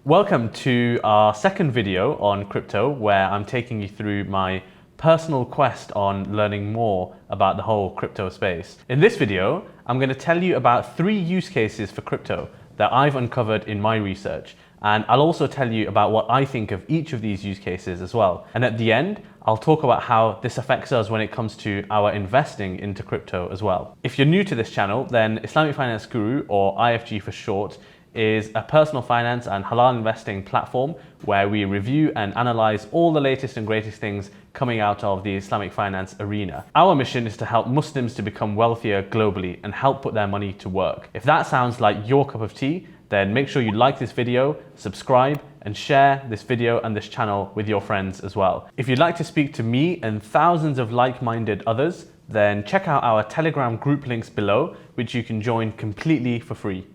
Welcome to our second video on crypto, where I'm taking you through my personal quest on learning more about the whole crypto space. In this video, I'm going to tell you about 3 use cases for crypto that I've uncovered in my research. And I'll also tell you about what I think of each of these use cases as well. And at the end, I'll talk about how this affects us when it comes to our investing into crypto as well. If you're new to this channel, then Islamic Finance Guru, or IFG for short, is a personal finance and halal investing platform where we review and analyze all the latest and greatest things coming out of the Islamic finance arena. Our mission is to help Muslims to become wealthier globally and help put their money to work. If that sounds like your cup of tea, then make sure you like this video, subscribe, and share this video and this channel with your friends as well. If you'd like to speak to me and thousands of like-minded others, then check out our Telegram group links below, which you can join completely for free.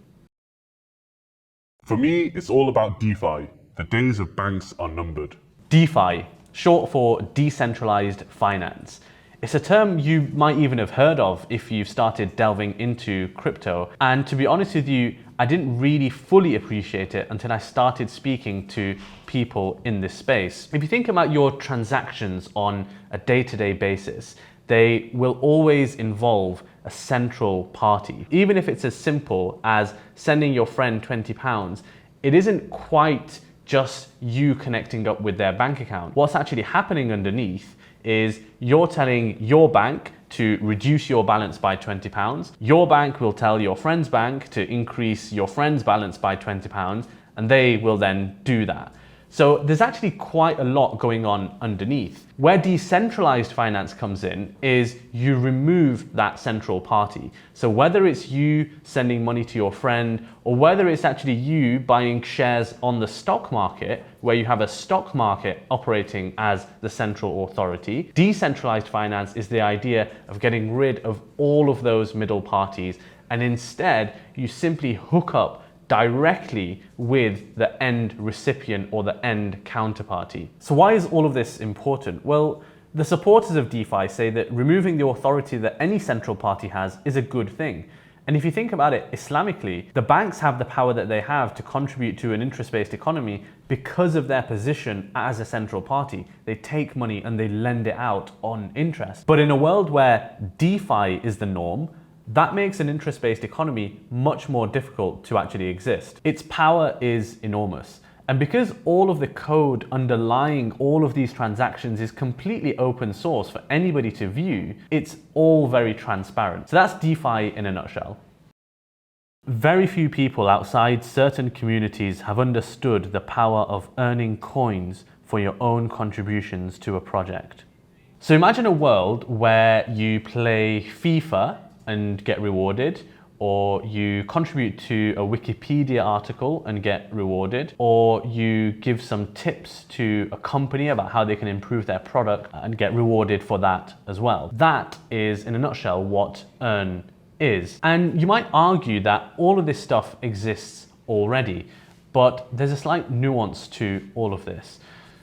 For me, it's all about DeFi. The days of banks are numbered. DeFi, short for decentralized finance. It's a term you might even have heard of if you've started delving into crypto. And to be honest with you, I didn't really fully appreciate it until I started speaking to people in this space. If you think about your transactions on a day-to-day basis, they will always involve a central party. Even if it's as simple as sending your friend £20, it isn't quite just you connecting up with their bank account. What's actually happening underneath is you're telling your bank to reduce your balance by £20. Your bank will tell your friend's bank to increase your friend's balance by £20, and they will then do that. So there's actually quite a lot going on underneath. Where decentralized finance comes in is you remove that central party. So whether it's you sending money to your friend, or whether it's actually you buying shares on the stock market, where you have a stock market operating as the central authority, decentralized finance is the idea of getting rid of all of those middle parties, and instead you simply hook up directly with the end recipient or the end counterparty. So why is all of this important? Well, the supporters of DeFi say that removing the authority that any central party has is a good thing. And if you think about it Islamically, the banks have the power that they have to contribute to an interest-based economy because of their position as a central party. They take money and they lend it out on interest. But in a world where DeFi is the norm, that makes an interest-based economy much more difficult to actually exist. Its power is enormous. And because all of the code underlying all of these transactions is completely open source for anybody to view, it's all very transparent. So that's DeFi in a nutshell. Very few people outside certain communities have understood the power of earning coins for your own contributions to a project. So imagine a world where you play FIFA and get rewarded, or you contribute to a Wikipedia article and get rewarded, or you give some tips to a company about how they can improve their product and get rewarded for that as well. That is, in a nutshell, what earn is. And you might argue that all of this stuff exists already, but there's a slight nuance to all of this.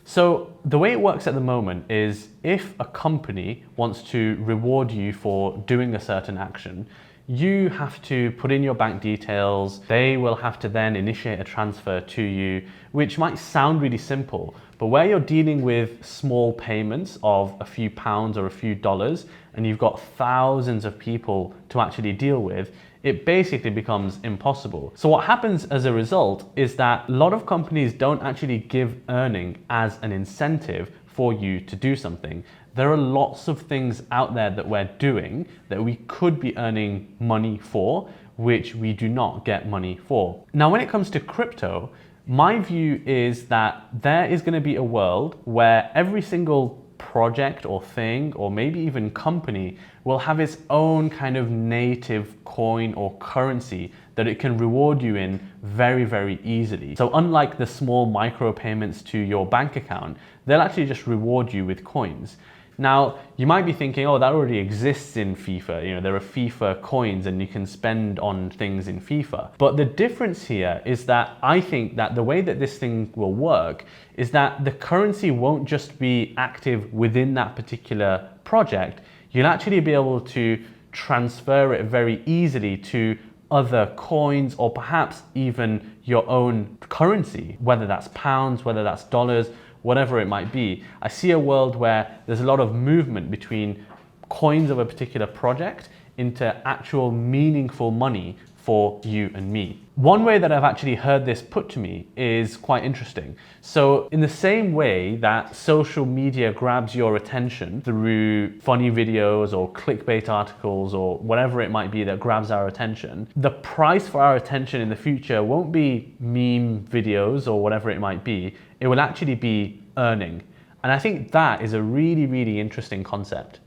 So the way it works at the moment is if a company wants to reward you for doing a certain action, you have to put in your bank details. They will have to then initiate a transfer to you, which might sound really simple, but where you're dealing with small payments of a few pounds or a few dollars, and you've got thousands of people to actually deal with, it basically becomes impossible. So what happens as a result is that a lot of companies don't actually give earning as an incentive for you to do something. There are lots of things out there that we're doing that we could be earning money for, which we do not get money for. Now, when it comes to crypto, my view is that there is going to be a world where every single project or thing, or maybe even company, will have its own kind of native coin or currency that it can reward you in very, very easily. So unlike the small micro payments to your bank account, they'll actually just reward you with coins. Now, you might be thinking, oh, that already exists in FIFA. You know, there are FIFA coins and you can spend on things in FIFA. But the difference here is that I think that the way that this thing will work is that the currency won't just be active within that particular project. You'll actually be able to transfer it very easily to other coins, or perhaps even your own currency, whether that's pounds, whether that's dollars, whatever it might be. I see a world where there's a lot of movement between coins of a particular project into actual meaningful money for you and me. One way that I've actually heard this put to me is quite interesting. So in the same way that social media grabs your attention through funny videos or clickbait articles or whatever it might be that grabs our attention, the price for our attention in the future won't be meme videos or whatever it might be. It will actually be earning. And I think that is a really, really interesting concept.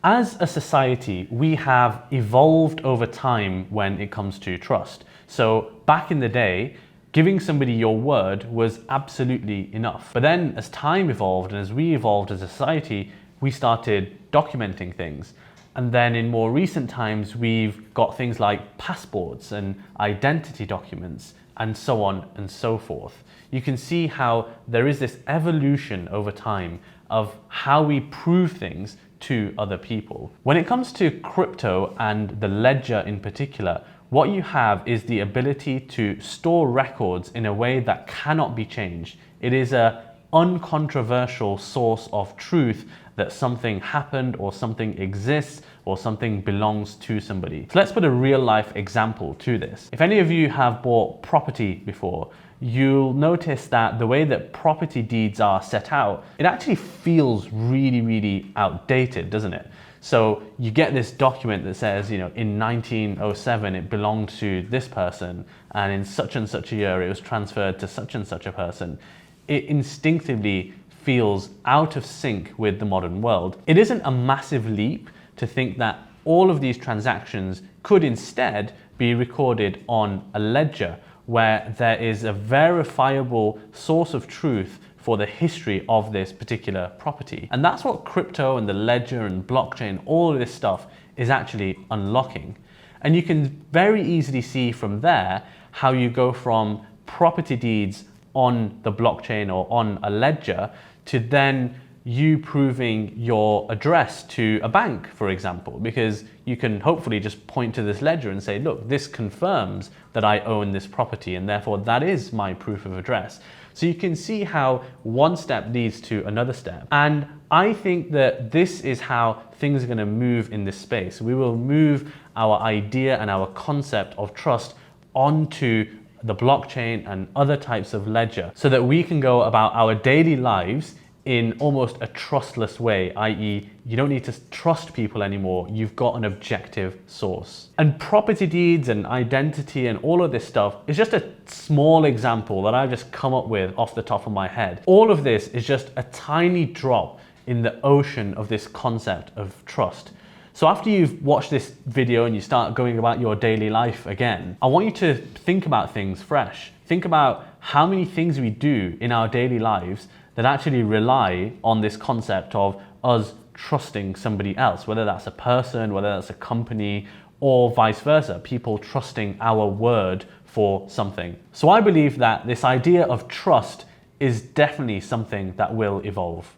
As a society, we have evolved over time when it comes to trust. So back in the day, giving somebody your word was absolutely enough. But then as time evolved and as we evolved as a society, we started documenting things. And then in more recent times, we've got things like passports and identity documents and so on and so forth. You can see how there is this evolution over time of how we prove things to other people. When it comes to crypto and the ledger in particular, what you have is the ability to store records in a way that cannot be changed. It is an uncontroversial source of truth that something happened or something exists or something belongs to somebody. So let's put a real life example to this. If any of you have bought property before, you'll notice that the way that property deeds are set out, it actually feels really, really outdated, doesn't it? So you get this document that says, in 1907 it belonged to this person, and in such and such a year it was transferred to such and such a person. It instinctively feels out of sync with the modern world. It isn't a massive leap to think that all of these transactions could instead be recorded on a ledger where there is a verifiable source of truth for the history of this particular property. And that's what crypto and the ledger and blockchain, all of this stuff is actually unlocking. And you can very easily see from there how you go from property deeds on the blockchain or on a ledger to then you proving your address to a bank, for example, because you can hopefully just point to this ledger and say, look, this confirms that I own this property and therefore that is my proof of address. So you can see how one step leads to another step. And I think that this is how things are going to move in this space. We will move our idea and our concept of trust onto the blockchain and other types of ledger so that we can go about our daily lives in almost a trustless way, i.e. you don't need to trust people anymore, you've got an objective source. And property deeds and identity and all of this stuff is just a small example that I've just come up with off the top of my head. All of this is just a tiny drop in the ocean of this concept of trust. So after you've watched this video and you start going about your daily life again, I want you to think about things fresh. Think about how many things we do in our daily lives that actually rely on this concept of us trusting somebody else, whether that's a person, whether that's a company, or vice versa, people trusting our word for something. So I believe that this idea of trust is definitely something that will evolve.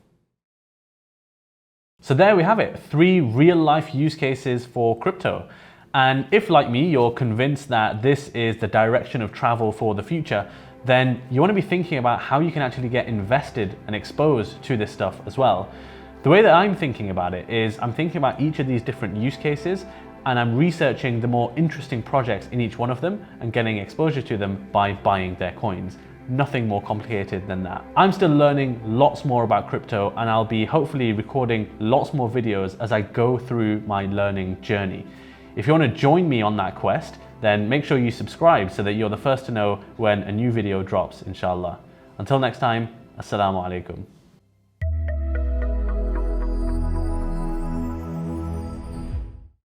So there we have it, 3 real life use cases for crypto. And if, like me, you're convinced that this is the direction of travel for the future, then you want to be thinking about how you can actually get invested and exposed to this stuff as well. The way that I'm thinking about it is I'm thinking about each of these different use cases and I'm researching the more interesting projects in each one of them and getting exposure to them by buying their coins. Nothing more complicated than that. I'm still learning lots more about crypto and I'll be hopefully recording lots more videos as I go through my learning journey. If you want to join me on that quest, then make sure you subscribe so that you're the first to know when a new video drops, inshallah. Until next time, Assalamu alaikum.